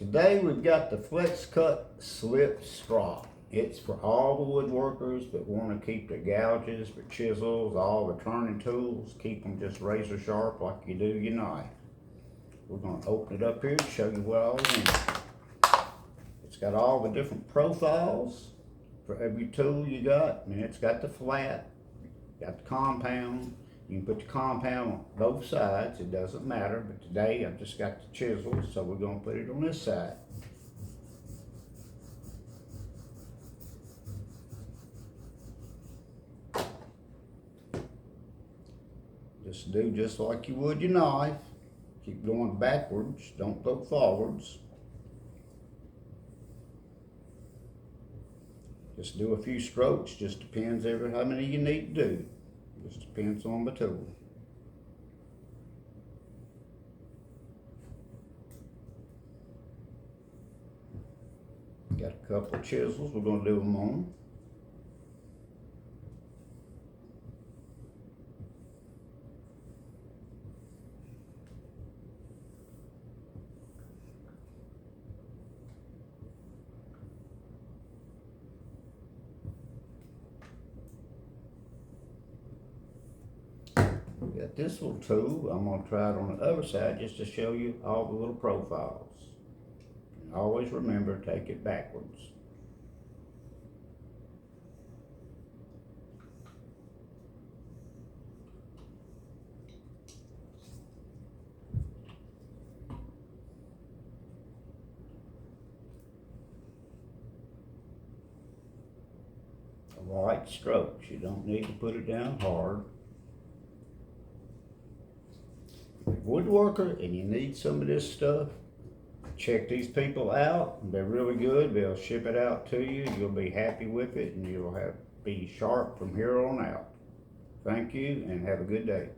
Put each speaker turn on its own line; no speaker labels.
Today we've got the Flexcut Slip Strop. It's for all the woodworkers that want to keep their gouges, their chisels, all the turning tools, keep them just razor sharp like you do your knife. We're going to open it up here to show you what all is in it. It's got all the different profiles for every tool you got. And it's got the flat, got the compound. You can put the compound on both sides, it doesn't matter, but today I've just got the chisels, so we're going to put it on this side. Just do just like you would your knife. Keep going backwards, don't go forwards. Just do a few strokes, just depends how many you need to do. Just depends on the tool. Got a couple of chisels we're going to do them on. Got this little tool. I'm going to try it on the other side just to show you all the little profiles. And always remember, take it backwards. Light strokes. You don't need to put it down hard. Woodworker and you need some of this stuff, check these people out. They're really good. They'll ship it out to you. You'll be happy with it and you'll be sharp from here on out. Thank you and have a good day.